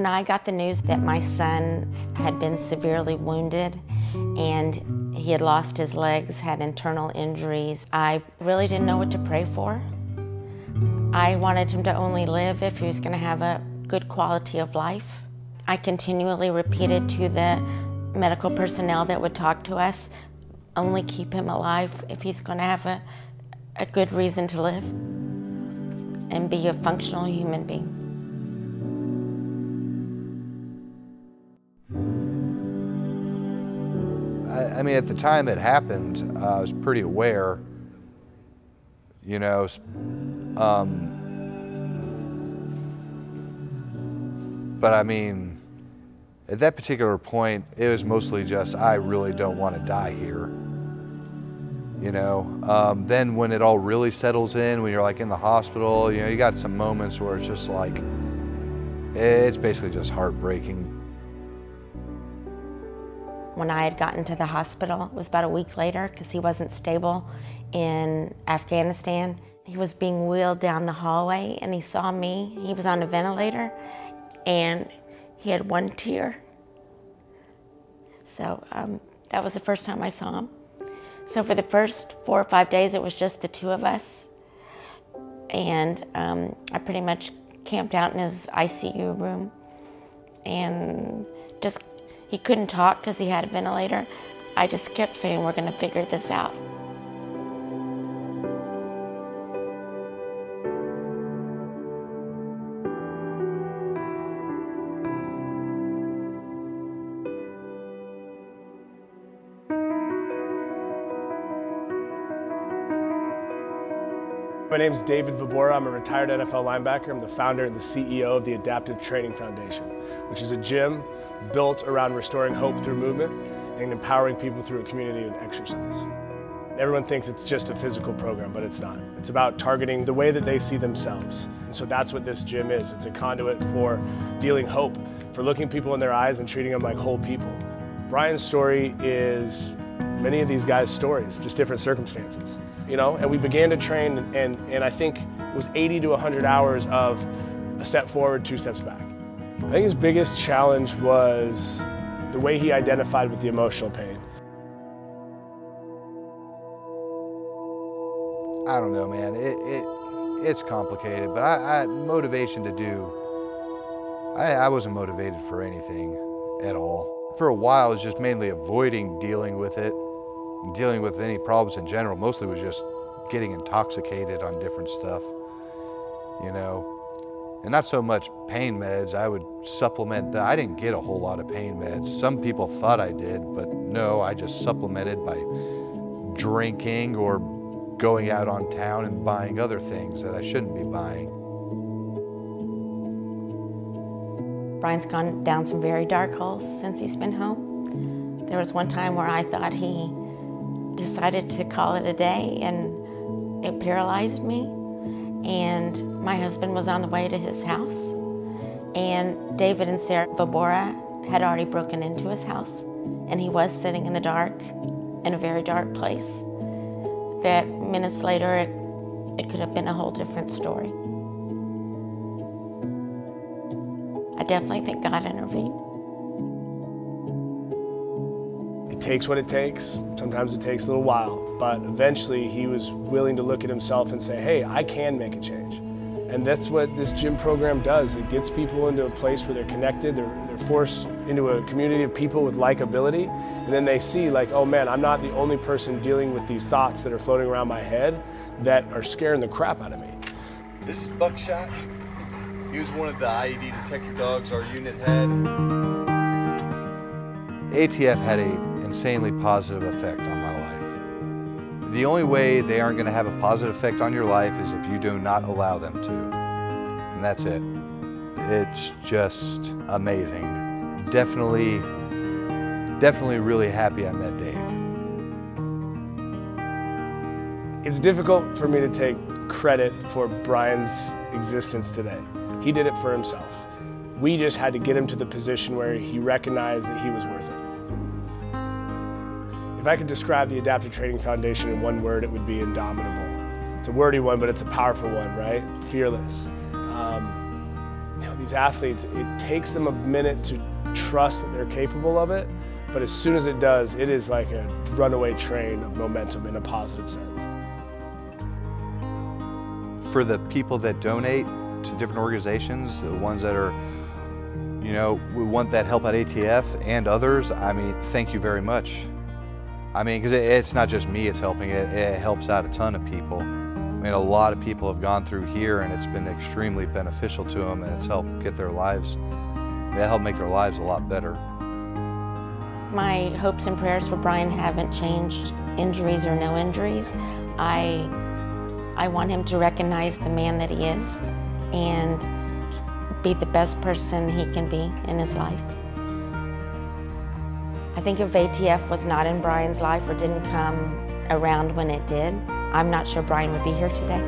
When I got the news that my son had been severely wounded and he had lost his legs, had internal injuries, I really didn't know what to pray for. I wanted him to only live if he was going to have a good quality of life. I continually repeated to the medical personnel that would talk to us, only keep him alive if he's going to have a good reason to live and be a functional human being. I mean, at the time it happened, I was pretty aware, you know, but I mean, at that particular point, it was mostly just, I really don't want to die here, you know. Then when it all really settles in, when you're like in the hospital, you know, you got some moments where it's just like, it's basically just heartbreaking. When I had gotten to the hospital, it was about a week later because he wasn't stable in Afghanistan. He was being wheeled down the hallway and he saw me. He was on a ventilator and he had one tear. So that was the first time I saw him. So for the first 4 or 5 days, it was just the two of us. And I pretty much camped out in his ICU room and just, he couldn't talk because he had a ventilator. I just kept saying, we're going to figure this out. My name is David Vibora. I'm a retired NFL linebacker. I'm the founder and the CEO of the Adaptive Training Foundation, which is a gym built around restoring hope through movement and empowering people through a community of exercise. Everyone thinks it's just a physical program, but it's not. It's about targeting the way that they see themselves. And so that's what this gym is. It's a conduit for dealing hope, for looking people in their eyes and treating them like whole people. Brian's story is many of these guys' stories, just different circumstances. You know, and we began to train, and I think it was 80 to 100 hours of a step forward, 2 steps back. I think his biggest challenge was the way he identified with the emotional pain. I don't know, man. It's complicated, but motivation to do, I wasn't motivated for anything at all. For a while, it was just mainly avoiding dealing with it. Dealing with any problems in general, mostly was just getting intoxicated on different stuff, you know. And not so much pain meds, I would supplement that. I didn't get a whole lot of pain meds. Some people thought I did, but no, I just supplemented by drinking or going out on town and buying other things that I shouldn't be buying. Brian's gone down some very dark holes since he's been home. There was one time where I thought he decided to call it a day, and it paralyzed me. And my husband was on the way to his house, and David and Sarah Vibora had already broken into his house, and he was sitting in the dark, in a very dark place. That minutes later, it could have been a whole different story. I definitely think God intervened. It takes what it takes. Sometimes it takes a little while, but eventually he was willing to look at himself and say, hey, I can make a change. And that's what this gym program does. It gets people into a place where they're connected, they're forced into a community of people with likability, and then they see like, oh man, I'm not the only person dealing with these thoughts that are floating around my head that are scaring the crap out of me. This is Buckshot. He was one of the IED detector dogs our unit had. ATF had an insanely positive effect on my life. The only way they aren't going to have a positive effect on your life is if you do not allow them to. And that's it. It's just amazing. Definitely really happy I met Dave. It's difficult for me to take credit for Brian's existence today. He did it for himself. We just had to get him to the position where he recognized that he was worth it. If I could describe the Adaptive Training Foundation in one word, it would be indomitable. It's a wordy one, but it's a powerful one, right? Fearless. these athletes, it takes them a minute to trust that they're capable of it, but as soon as it does, it is like a runaway train of momentum in a positive sense. For the people that donate to different organizations, the ones that are, we want that help at ATF and others, I mean, thank you very much. I mean, because it's not just me it's helping, it helps out a ton of people. I mean, a lot of people have gone through here and it's been extremely beneficial to them, and it's helped get their lives, it helped make their lives a lot better. My hopes and prayers for Brian haven't changed, injuries or no injuries. I want him to recognize the man that he is and be the best person he can be in his life. I think if ATF was not in Brian's life or didn't come around when it did, I'm not sure Brian would be here today.